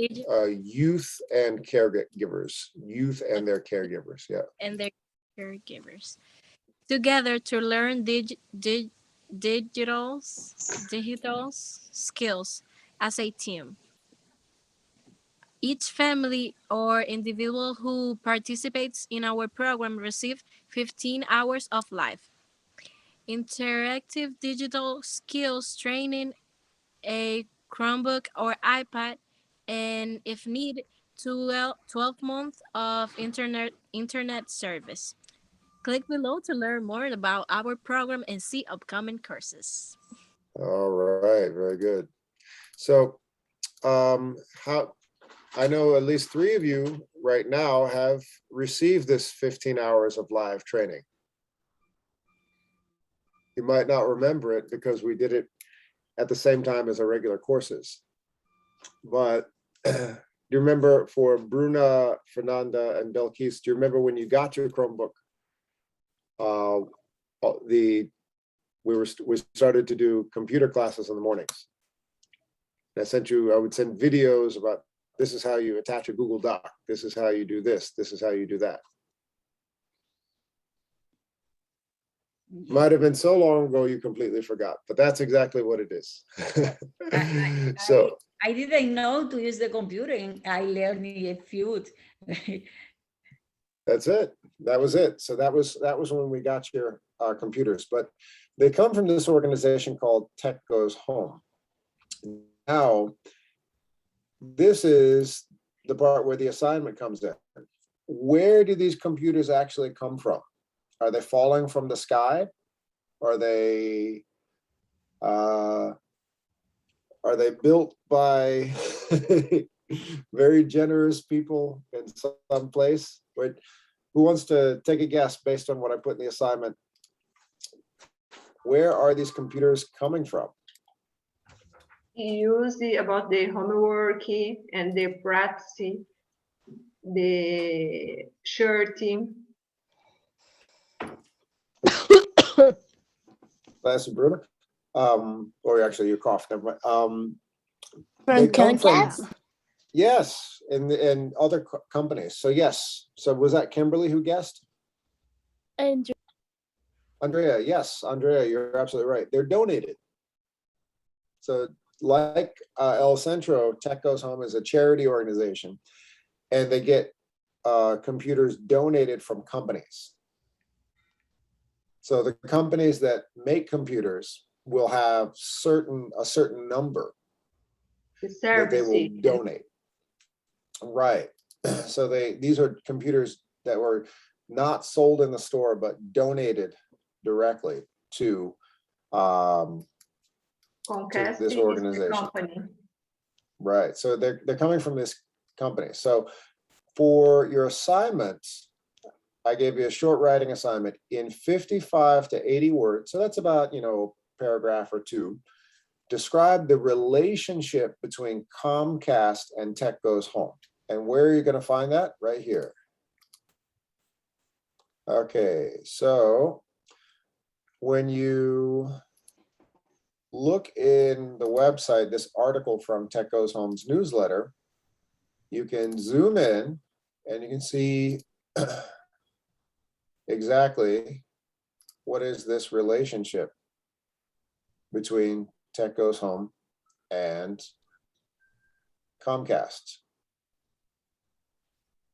Youth and caregivers, youth and their caregivers. Yeah. and their caregivers together to learn digital skills as a team. Each family or individual who participates in our program receives 15 hours of live interactive digital skills training, a Chromebook or iPad, and if need, 12 months of internet service. Click below to learn more about our program and see upcoming courses. All right, very good. So how, I know at least 3 of you right now have received this 15 hours of live training. You might not remember it because we did it at the same time as our regular courses. But do you remember for Bruna, Fernanda, and Belkis, do you remember when you got your Chromebook? We started to do computer classes in the mornings. I would send videos about this is how you attach a Google Doc. This is how you do this. This is how you do that. Might have been so long ago you completely forgot, but that's exactly what it is. So I didn't know to use the computer and I learned a few. that's it. That was it. So that was when we got your computers, but they come from this organization called Tech Goes Home. Now, this is the part where the assignment comes in. Where do these computers actually come from? Are they falling from the sky? Are they built by very generous people in some place? Who wants to take a guess based on what I put in the assignment? Where are these computers coming from? Use about the homework and the practice, the shirting. Class Bruno. Or actually you coughed, never mind. From They come from, Comcast? yes, and other companies. So yes. So was that Kimberly who guessed? And Andrea, yes, Andrea, you're absolutely right. They're donated. So like El Centro, Tech Goes Home is a charity organization, and they get computers donated from companies. So the companies that make computers will have a certain number The that they will services. donate. Right. So these are computers that were not sold in the store, but donated directly to Comcast this is the organization. company. Right. So they're coming from this company. So for your assignments, I gave you a short writing assignment in 55 to 80 words. So that's about, paragraph or two. Describe the relationship between Comcast and Tech Goes Home. And where are you going to find that? Right here. Okay, so when you look in the website, this article from Tech Goes Home's newsletter, you can zoom in and you can see exactly what is this relationship between Tech Goes Home and Comcast.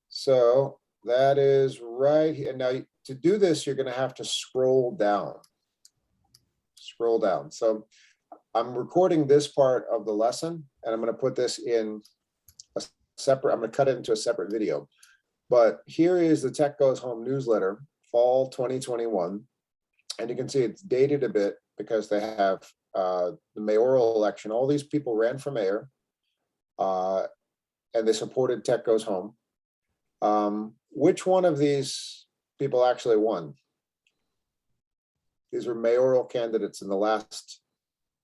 So that is right here. Now to do this, you're going to have to scroll down. Scroll down. So I'm recording this part of the lesson, and I'm going to put this in a separate, I'm going to cut it into a separate video. But here is the Tech Goes Home newsletter, fall 2021. And you can see it's dated a bit because they have the mayoral election. All these people ran for mayor, and they supported Tech Goes Home. Which one of these people actually won? These were mayoral candidates in the last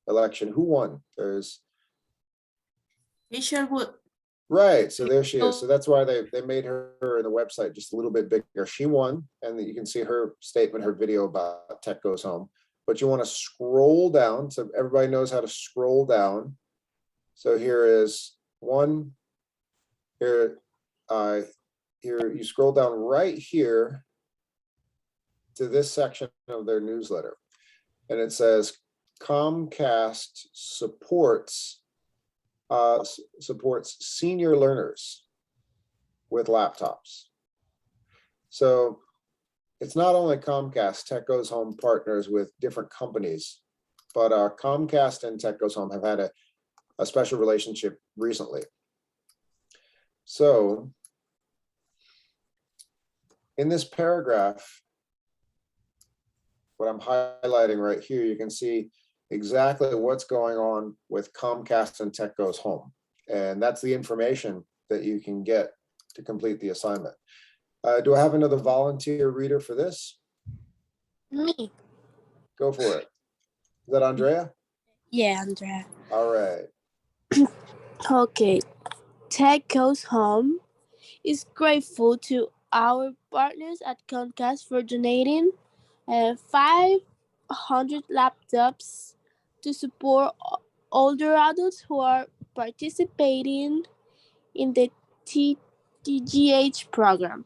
election. Who won? There's Sherwood. right. So there she is. So that's why they made her in the website just a little bit bigger. She won, and you can see her statement, her video about Tech Goes Home. But you want to scroll down so everybody knows how to scroll down. So here is one. Here, here you scroll down right here to this section of their newsletter, and it says Comcast supports senior learners with laptops. So it's not only Comcast. Tech Goes Home partners with different companies, but Comcast and Tech Goes Home have had a special relationship recently. So in this paragraph, what I'm highlighting right here, you can see exactly what's going on with Comcast and Tech Goes Home. And that's the information that you can get to complete the assignment. Do I have another volunteer reader for this? me. Go for it. Is that Andrea? Yeah, Andrea. All right. Okay. Tech Goes Home is grateful to our partners at Comcast for donating 500 laptops to support older adults who are participating in the TGH program.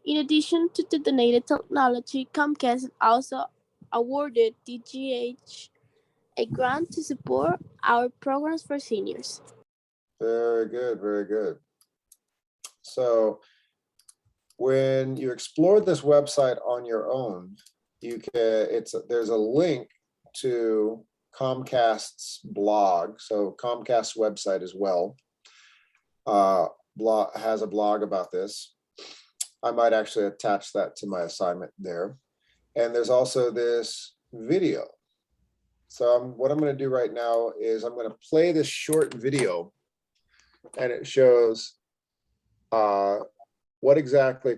In addition to the donated technology, Comcast also awarded TGH a grant to support our programs for seniors. Very good, very good. So when you explore this website on your own, you can, there's a link to Comcast's blog. So Comcast's website as well has a blog about this. I might actually attach that to my assignment there. And there's also this video. So what I'm going to do right now is I'm going to play this short video, and it shows what exactly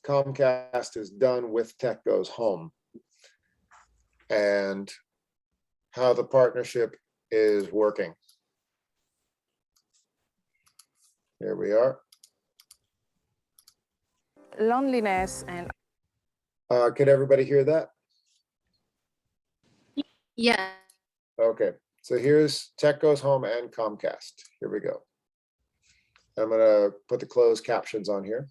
Comcast has done with Tech Goes Home and how the partnership is working. Here we are. Loneliness and Can everybody hear that? Yeah. Okay, so here's Tech Goes Home and Comcast. Here we go. I'm gonna put the closed captions on here.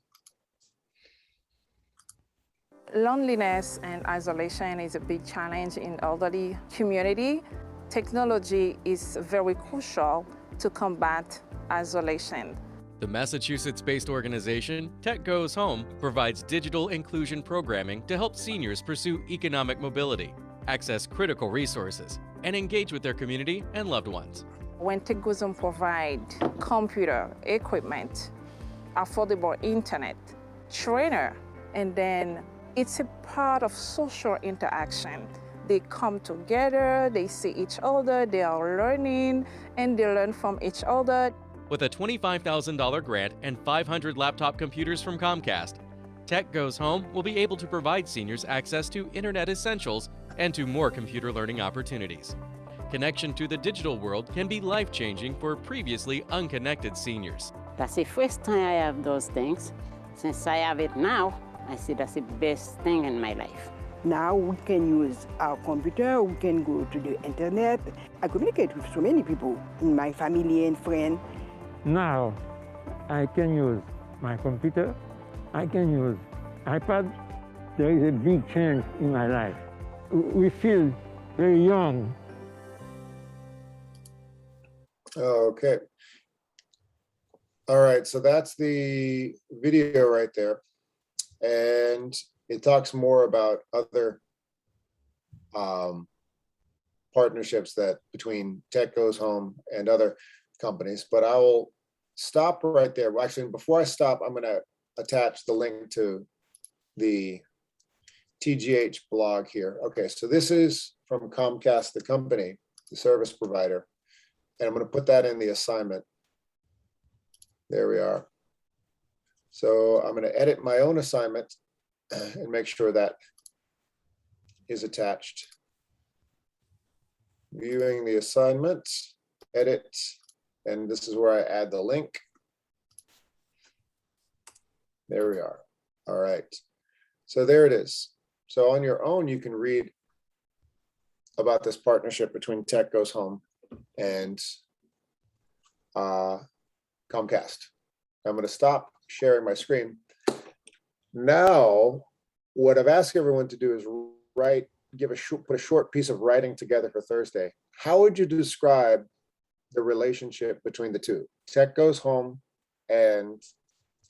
Loneliness and isolation is a big challenge in elderly community. Technology is very crucial to combat isolation. The Massachusetts-based organization Tech Goes Home provides digital inclusion programming to help seniors pursue economic mobility, access critical resources, and engage with their community and loved ones. When Tech Goes Home provide computer equipment, affordable internet, trainer, and then it's a part of social interaction. They come together, they see each other, they are learning, and they learn from each other. With a $25,000 grant and 500 laptop computers from Comcast, Tech Goes Home will be able to provide seniors access to internet essentials and to more computer learning opportunities. Connection to the digital world can be life-changing for previously unconnected seniors. That's the first time I have those things. Since I have it now, I see that's the best thing in my life. Now we can use our computer, we can go to the internet. I communicate with so many people in my family and friends. Now I can use my computer, I can use iPad. There is a big change in my life. We feel very young. Okay. All right, so that's the video right there. And it talks more about other partnerships that between Tech Goes Home and other companies, but I will stop right there. Well, actually, before I stop, I'm going to attach the link to the TGH blog here. Okay, so this is from Comcast, the company, the service provider, and I'm going to put that in the assignment. There we are. So I'm going to edit my own assignment and make sure that is attached. Viewing the assignment, edit, and this is where I add the link. There we are. All right. So there it is. So on your own, you can read about this partnership between Tech Goes Home and Comcast. I'm going to stop sharing my screen. Now, what I've asked everyone to do is write, put a short piece of writing together for Thursday. How would you describe the relationship between the two, Tech Goes Home and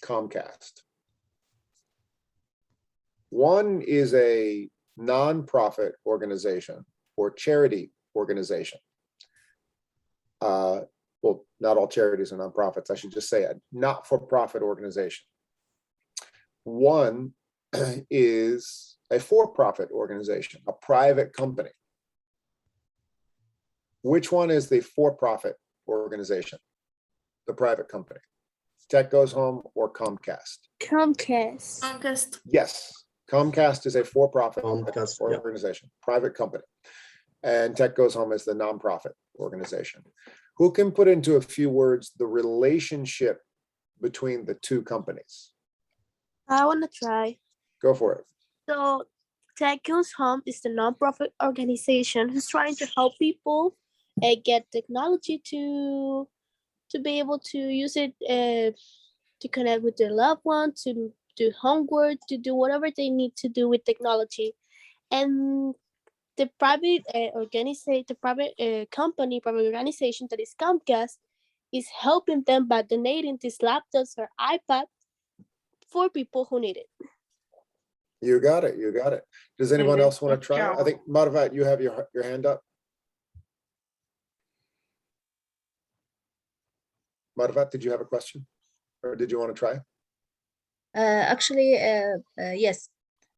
Comcast? One is a nonprofit organization or charity organization. Well, not all charities are nonprofits. I should just say a not-for-profit organization. One is a for-profit organization, a private company. Which one is the for-profit organization, the private company? Tech Goes Home or Comcast? Comcast. Comcast. Yes, Comcast is a for-profit organization, private company. And Tech Goes Home is the nonprofit organization. Who can put into a few words the relationship between the two companies? I want to try. Go for it. So, Tech Goes Home is the nonprofit organization who's trying to help people get technology to be able to use it to connect with their loved ones, to do homework, to do whatever they need to do with technology. And the private organization that is Comcast is helping them by donating these laptops or iPad for people who need it. You got it. You got it. Does anyone else want to try? I think Madhavat, you have your hand up. Madhavat, did you have a question, or did you want to try? Actually, yes.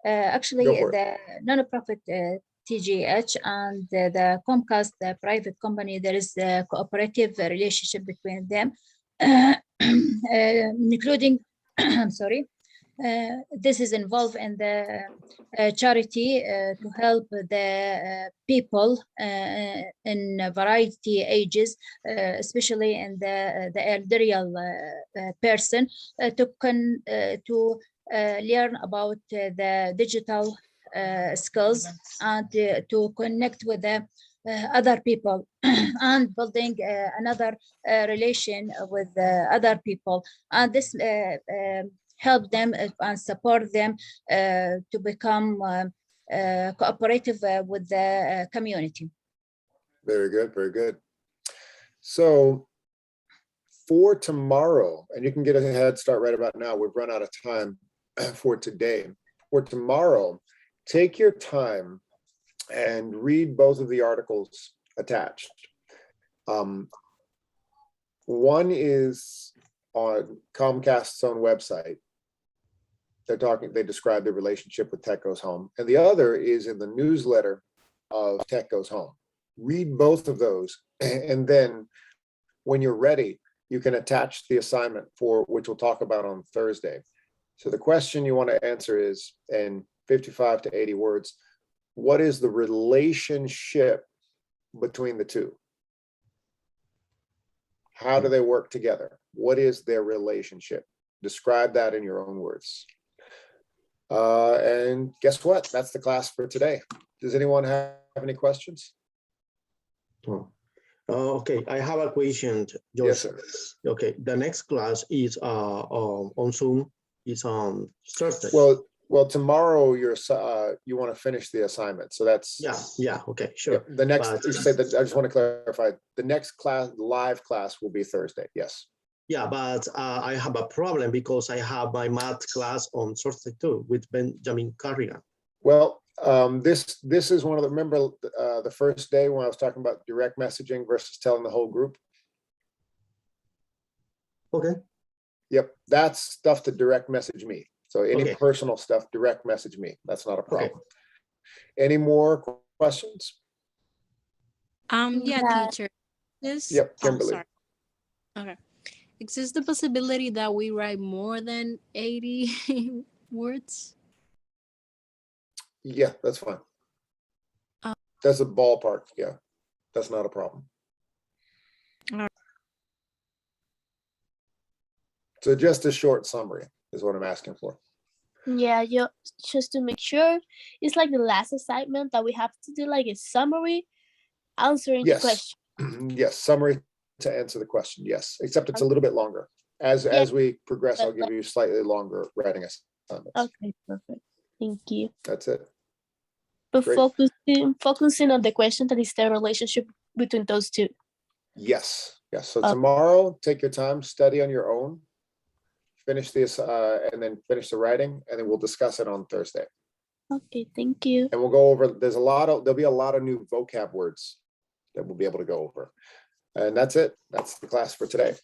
Actually, the nonprofit TGH and the Comcast, the private company, there is a cooperative relationship between them, including, I'm sorry, this is involved in the charity to help the people in a variety ages, especially in the elderly person, to learn about the digital skills and to connect with the other people and building another relation with other people, and this help them and support them to become cooperative with the community. Very good, very good. So for tomorrow, and you can get a head start right about now, we've run out of time for today. For tomorrow, take your time and read both of the articles attached. One is on Comcast's own website. They describe the relationship with Tech Goes Home, and the other is in the newsletter of Tech Goes Home. Read both of those, and then when you're ready, you can attach the assignment for which we'll talk about on Thursday. So the question you want to answer is, in 55 to 80 words, what is the relationship between the two? How do they work together? What is their relationship? Describe that in your own words. And guess what? That's the class for today. Does anyone have any questions? Oh. Okay, I have a question, George. Yes, sir. Okay, the next class is on Zoom. It's on Thursday. Well, tomorrow you want to finish the assignment, so that's yeah. Okay, sure. the next. But- You said that. I just want to clarify. The next class, live class, will be Thursday. Yes. Yeah, but I have a problem because I have my math class on Thursday too with Benjamin Carrigan. Well, this is one of the, remember the first day when I was talking about direct messaging versus telling the whole group? Okay. Yep, that's stuff to direct message me. So any Okay. personal stuff, direct message me. That's not a problem. Any more questions? Yeah, Yeah. teacher. This, Yep, Kimberly. sorry. Okay. Exists the possibility that we write more than 80 words? Yeah, that's fine. Oh. That's a ballpark. Yeah, that's not a problem. All right. So just a short summary is what I'm asking for. Yeah, just to make sure, it's like the last assignment that we have to do like a summary answering the Yes. question. Yes, summary to answer the question. Yes, except it's a little bit longer. As we progress, I'll give you slightly longer writing assignments. Okay, perfect. Thank you. That's it. But Great. focusing on the question that is the relationship between those two. Yes, yes. So Okay. tomorrow, take your time, study on your own, finish this, and then finish the writing, and then we'll discuss it on Thursday. Okay, thank you. And we'll go over, there'll be a lot of new vocab words that we'll be able to go over. And that's it. That's the class for today.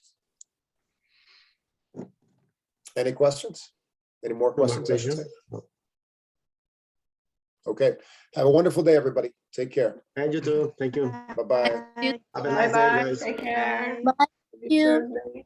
Any questions? Any more questions? I should say? Okay. Have a wonderful day, everybody. Take care. And you too. Thank you. Bye-bye. Have a nice day, guys. Take care. Bye. Happy Thursday.